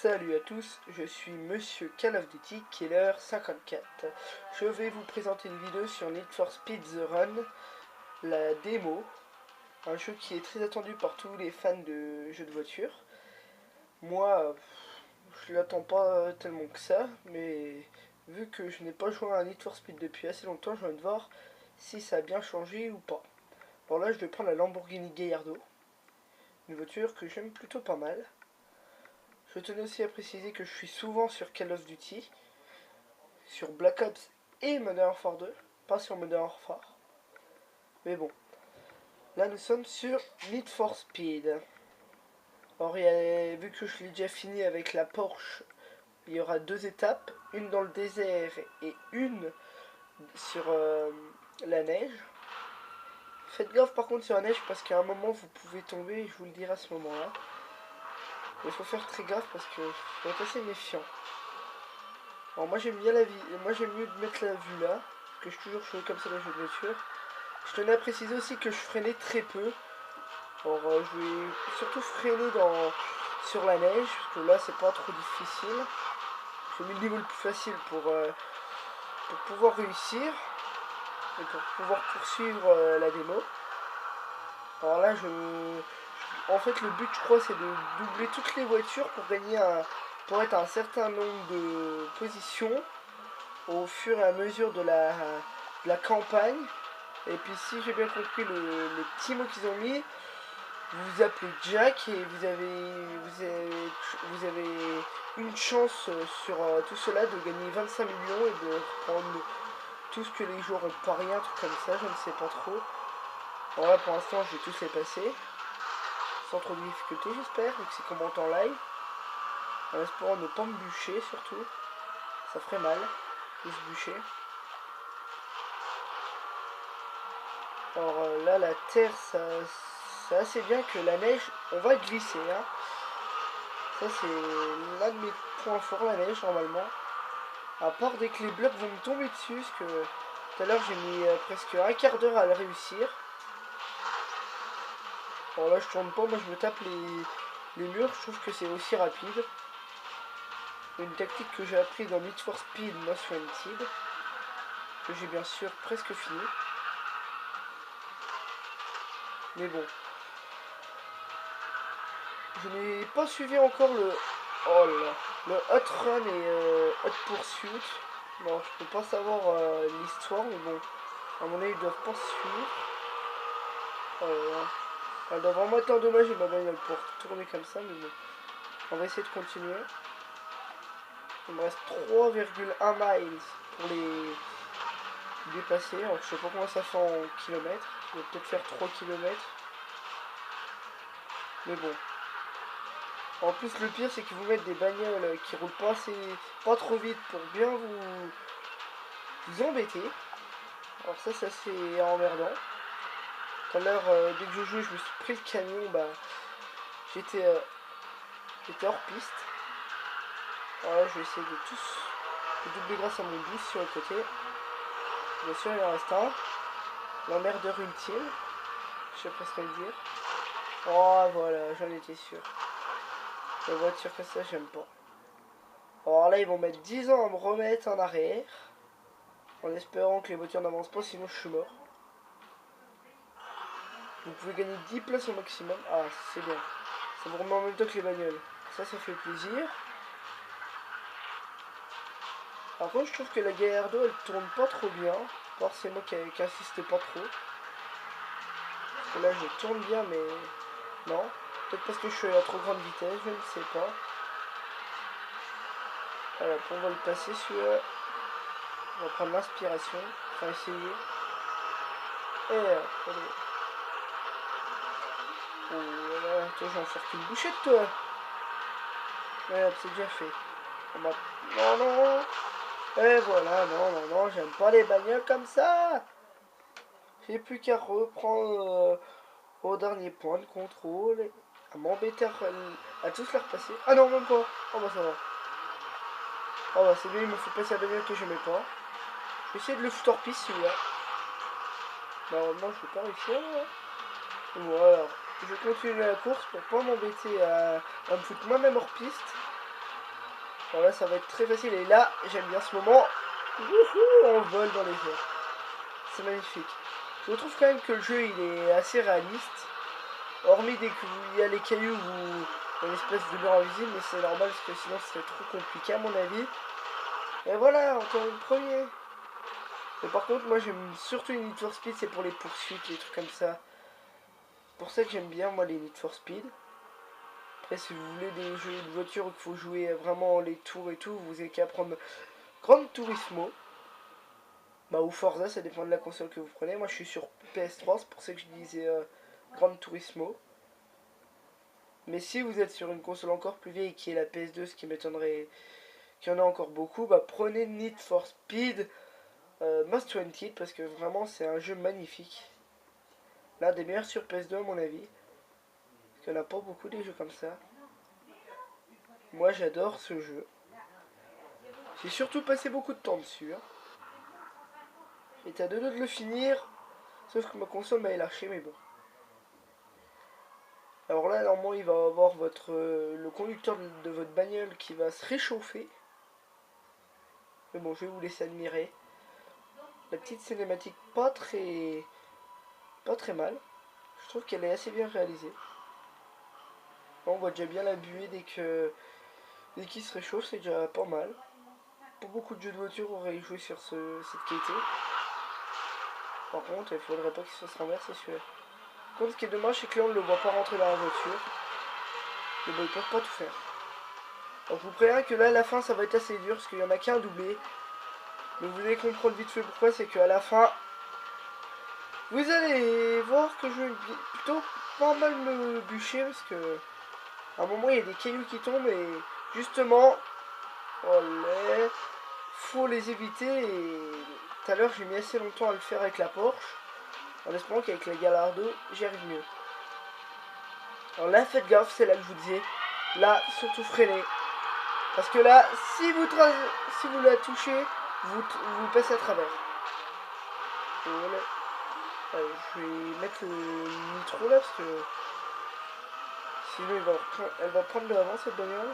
Salut à tous, je suis Monsieur Call of Duty Killer 54. Je vais vous présenter une vidéo sur Need for Speed The Run, la démo, un jeu qui est très attendu par tous les fans de jeux de voiture. Moi, je l'attends pas tellement que ça, mais vu que je n'ai pas joué à un Need for Speed depuis assez longtemps, je vais voir si ça a bien changé ou pas. Alors là, je vais prendre la Lamborghini Gallardo, une voiture que j'aime plutôt pas mal. Je tenais aussi à préciser que je suis souvent sur Call of Duty, sur Black Ops et Modern Warfare 2, pas sur Modern Warfare. Mais bon, là nous sommes sur Need for Speed. Or, vu que je l'ai déjà fini avec la Porsche, il y aura deux étapes, une dans le désert et une sur la neige. Faites gaffe par contre sur la neige parce qu'à un moment vous pouvez tomber, je vous le dirai à ce moment-là. Il faut faire très gaffe parce que faut être assez méfiant. Alors moi j'aime bien la vie, moi j'aime mieux mettre la vue là, parce que je suis toujours chaud comme ça dans les jeux de voiture. Je tenais à préciser aussi que je freinais très peu. Alors je vais surtout freiner sur la neige, parce que là c'est pas trop difficile. J'ai mis le niveau le plus facile pour pouvoir réussir, et pour pouvoir poursuivre la démo. Alors là en fait le but je crois c'est de doubler toutes les voitures pour gagner pour être à un certain nombre de positions au fur et à mesure de la campagne. Et puis si j'ai bien compris le petit mot qu'ils ont mis, vous vous appelez Jack et vous avez une chance sur tout cela de gagner 25 millions et de reprendre tout ce que les joueurs ont parié, un truc comme ça, je ne sais pas trop. Alors là pour l'instant j'ai tous les passés, sans trop de difficulté j'espère, vu que c'est comme en live. En espérant ne pas me bûcher surtout, ça ferait mal de se bûcher. Alors là la terre c'est assez bien que la neige on va glisser hein. Ça c'est l'un de mes points forts, la neige normalement. À part dès que les blocs vont me tomber dessus, parce que tout à l'heure j'ai mis presque un quart d'heure à le réussir. Alors là je tourne pas, moi je me tape les murs, je trouve que c'est aussi rapide. Une tactique que j'ai appris dans Need for Speed Most Wanted, que j'ai bien sûr presque fini. Mais bon. Je n'ai pas suivi encore le Hot Run et Hot Pursuit. Bon, je peux pas savoir l'histoire, mais bon, à mon avis, ils doivent pas suivre. Elle doit vraiment être endommagée ma bagnole pour tourner comme ça, mais bon. On va essayer de continuer. Il me reste 3,1 miles pour les dépasser. Alors, je sais pas comment ça fait en kilomètres. Je vais peut-être faire 3 kilomètres. Mais bon. En plus le pire c'est qu'ils vous mettent des bagnoles qui roulent pas trop vite pour bien vous embêter. Alors ça c'est emmerdant. Tout à l'heure dès que je jouais je me suis pris le camion, bah j'étais hors piste. Alors là je vais essayer de doubler grâce à mon boost sur le côté. Bien sûr il en reste un. L'emmerdeur ultime, je sais presque le dire. Oh voilà, j'en étais sûr. Les voitures que ça j'aime pas. Alors là ils vont mettre 10 ans à me remettre en arrière, en espérant que les voitures n'avancent pas, sinon je suis mort. Vous pouvez gagner 10 places au maximum. Ah c'est bien. Ça vous remet en même temps que les bagnoles. Ça fait plaisir. Par contre je trouve que la Gallardo elle tourne pas trop bien. Or c'est moi qui insiste pas trop. Parce que là je tourne bien mais non. Peut-être parce que je suis à trop grande vitesse, je ne sais pas. Voilà, on va le passer celui-là. On va prendre l'inspiration. On va essayer. Et allez. Oh là là, toi j'en fais qu'une bouchée de toi. Ouais, c'est déjà fait. On va... Non, non. Et voilà, non, j'aime pas les bagnoles comme ça. J'ai plus qu'à reprendre au dernier point de contrôle. À m'embêter à tous les repasser. Ah non, même pas. Oh bah ça va. Oh bah c'est bien, il me fait passer la bagnole que j'aimais pas. Je vais essayer de le foutre hors piste celui-là. Normalement je vais pas réussir. Voilà. Je continue la course pour pas m'embêter à me foutre moi-même hors piste. Alors là ça va être très facile et là j'aime bien ce moment. Wouhou, on vole dans les airs. C'est magnifique. Je trouve quand même que le jeu il est assez réaliste. Hormis dès qu'il y a les cailloux ou une espèce de mur invisible, mais c'est normal parce que sinon ce serait trop compliqué à mon avis. Et voilà, encore une première. Mais par contre moi j'aime surtout les Need for Speed, c'est pour les poursuites, les trucs comme ça. C'est pour ça que j'aime bien moi les Need for Speed. Après si vous voulez des jeux de voiture où il faut jouer vraiment les tours et tout, vous avez qu'à prendre Gran Turismo. Bah ou Forza, ça dépend de la console que vous prenez. Moi je suis sur PS3, c'est pour ça que je disais Gran Turismo. Mais si vous êtes sur une console encore plus vieille qui est la PS2, ce qui m'étonnerait qu'il y en a encore beaucoup, bah prenez Need for Speed Most Wanted parce que vraiment c'est un jeu magnifique. L'un des meilleurs sur PS2 à mon avis. Parce qu'il n'y en a pas beaucoup des jeux comme ça. Moi j'adore ce jeu. J'ai surtout passé beaucoup de temps dessus. Hein. J'étais à deux doigts de le finir. Sauf que ma console m'a lâché, mais bon. Alors là, normalement, il va avoir le conducteur de votre bagnole qui va se réchauffer. Mais bon, je vais vous laisser admirer. La petite cinématique, pas très mal. Je trouve qu'elle est assez bien réalisée. On voit déjà bien la buée dès qu'il se réchauffe, c'est déjà pas mal. Pas beaucoup de jeux de voiture auraient joué sur cette qualité. Par contre, il faudrait pas qu'il se fasse renverser celui-là. Par contre, ce qui est dommage, c'est que là, on ne le voit pas rentrer dans la voiture. Mais bon, ils peuvent pas tout faire. Donc, je vous préviens que là, à la fin, ça va être assez dur parce qu'il y en a qu'un doublé. Mais vous allez comprendre vite fait pourquoi, c'est qu'à la fin, vous allez voir que je vais plutôt pas mal me bûcher parce que à un moment il y a des cailloux qui tombent et justement, faut les éviter et tout à l'heure j'ai mis assez longtemps à le faire avec la Porsche en espérant qu'avec la Gallardo j'y arrive mieux. Alors là faites gaffe, c'est là que je vous disais, là surtout freinez parce que là si vous la touchez, vous passez à travers. Voilà. Allez, je vais mettre le nitro là parce que sinon elle va prendre de l'avance cette bagnole.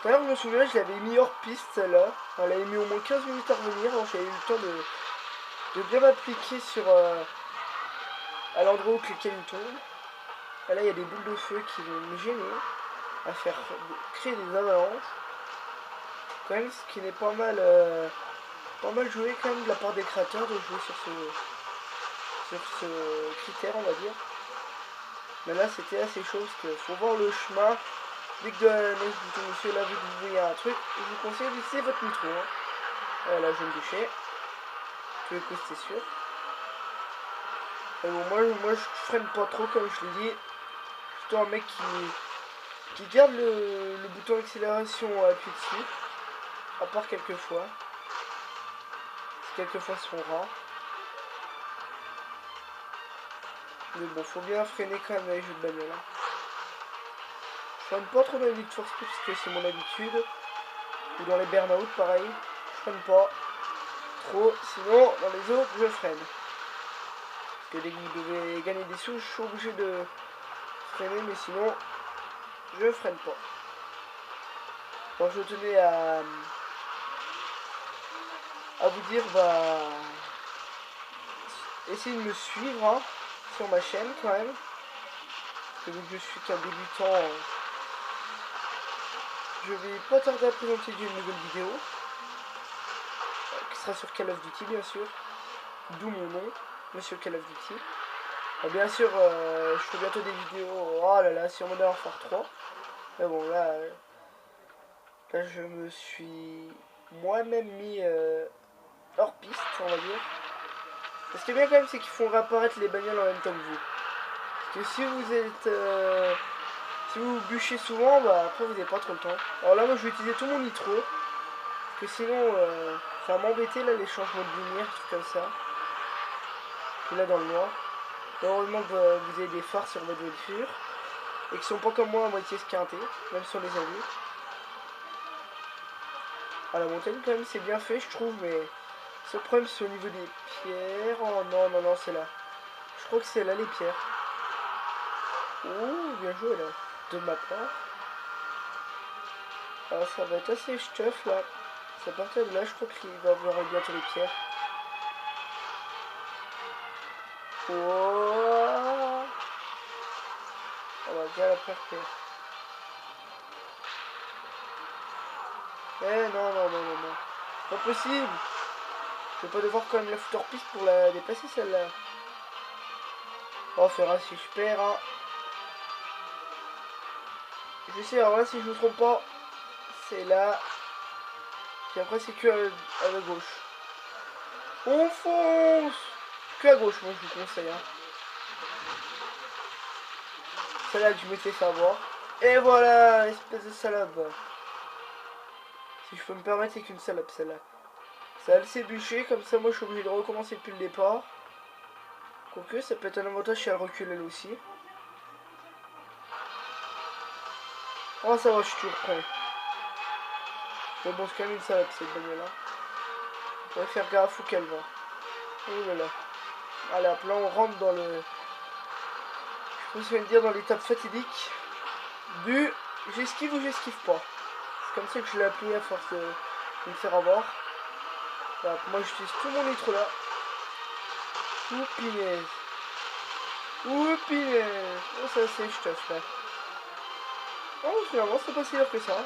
D'ailleurs je me souviens, je l'avais mis hors piste celle-là. Elle avait mis au moins 15 minutes à revenir, alors j'avais eu le temps de bien m'appliquer à l'endroit où les cailloux tombent. Et là il y a des boules de feu qui vont me gêner à créer des avalanches. Quand même ce qui n'est pas mal joué quand même de la part des créateurs de jouer sur ce critère on va dire. Mais là c'était assez chaud parce qu'il faut voir le chemin. Dès que de la neige vous tombez dessus, là vu que vous voyez un truc, je vous conseille d'utiliser votre nitro. Hein. Voilà, je vais me bûcher. Je vais c'est sûr. Et bon, moi je freine pas trop comme je l'ai dit. Plutôt un mec qui garde le bouton accélération appuyé dessus. À part quelques fois. Quelques fois sont rares. Mais bon, faut bien freiner quand même dans les jeux de bagnole. Hein. Je freine pas trop dans les Need for Speed parce que c'est mon habitude. Ou dans les burn-out pareil. Je freine pas trop. Sinon, dans les autres, je freine. Parce que dès que vous devez gagner des sous, je suis obligé de freiner. Mais sinon, je freine pas. Bon, je tenais à vous dire, bah... essayez de me suivre hein, sur ma chaîne quand même. Parce que vu que je suis qu'un débutant... je vais pas tarder à présenter une nouvelle vidéo qui sera sur Call of Duty bien sûr, d'où mon nom, Monsieur Call of Duty. Bien sûr, je fais bientôt des vidéos, oh là là, sur Modern Warfare 3. Mais bon là je me suis moi-même mis hors piste, on va dire. Ce qui est bien quand même, c'est qu'ils font réapparaître les bagnoles en même temps que vous. Parce que si vous êtes si vous bûchez souvent, bah après vous n'avez pas trop le temps. Alors là moi je vais utiliser tout mon nitro. Parce que sinon ça va m'embêter là les changements de lumière, trucs comme ça. Puis là dans le noir. Heureusement que vous avez des phares sur votre voiture. Et qui sont pas comme moi à moitié esquintés, même sur les avis. À la montagne quand même c'est bien fait je trouve, mais ce problème c'est au niveau des pierres. Oh non non non, c'est là. Je crois que c'est là les pierres. Oh bien joué là de ma part. Ah, ça va être assez stuff là. C'est à partir de là, je crois qu'il va avoir bientôt les pierres. Oh, on va bien la faire pierre. Eh non, non, non, non, non. Pas possible. Je vais pas devoir quand même la foutre hors piste pour la dépasser celle-là. On verra si je perds. Hein. Je sais, alors là, si je me trompe pas, c'est là. Puis après, c'est que à la gauche. On fonce. Que à gauche, moi, je vous conseille. Hein. Celle-là que je m'étais fait avoir. Et voilà, espèce de salope. Si je peux me permettre, c'est qu'une salope, celle-là. Ça elle s'est bûché, comme ça, moi, je suis obligé de recommencer depuis le départ. Quoique, ça peut être un avantage si elle recule elle aussi. Oh, ça va, je suis toujours prêt. Mais bon, c'est quand même une salope, cette bagnole-là. On pourrait faire gaffe où qu'elle va. Oh là là. Allez, hop, là, on rentre dans le... Je pense que je vais dire dans l'étape fatidique du j'esquive ou j'esquive pas. C'est comme ça que je l'ai appelé à force de me faire avoir. Voilà, moi, j'utilise tout mon nitro là. Ouh, pinaise. Ouh, pinaise. Oh, ça, c'est stuff là. Oh, finalement, c'est pas si dur que ça.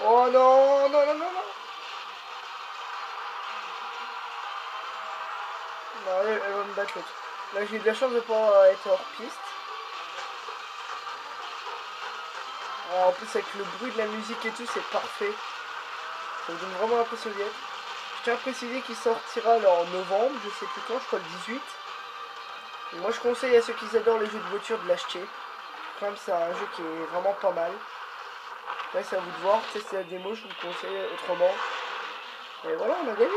Oh non, non, non, non, non. Non, elle va me battre l'autre. Là, j'ai eu de la chance de pas être hors piste. Alors, en plus, avec le bruit de la musique et tout, c'est parfait. Ça me donne vraiment l'impression d'y être. Je tiens à préciser qu'il sortira là, en novembre, je sais plus quand, je crois le 18. Et moi, je conseille à ceux qui adorent les jeux de voiture de l'acheter. Quand même, c'est un jeu qui est vraiment pas mal. Là, c'est à vous de voir. Tester la démo, je vous le conseille autrement. Et voilà, on a gagné.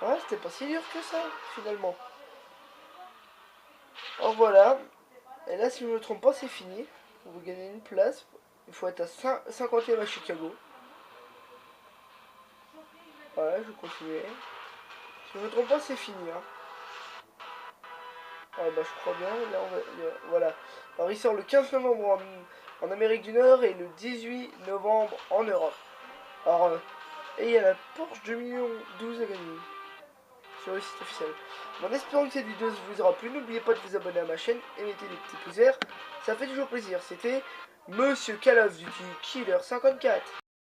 Ouais, c'était pas si dur que ça, finalement. Alors voilà. Et là, si je ne me trompe pas, c'est fini. Vous gagnez une place. Il faut être à 50e à Chicago. Voilà, je vais continuer. Si je ne me trompe pas, c'est fini. Hein. Ah bah je crois bien. Là, voilà. Alors il sort le 15 novembre en Amérique du Nord et le 18 novembre en Europe. Alors, et il y a la Porsche 2 millions 12 à gagner. Sur le site officiel. En espérant que cette vidéo vous aura plu, n'oubliez pas de vous abonner à ma chaîne et mettez des petits pouces verts. Ça fait toujours plaisir. C'était Monsieur Call of Duty Killer 54.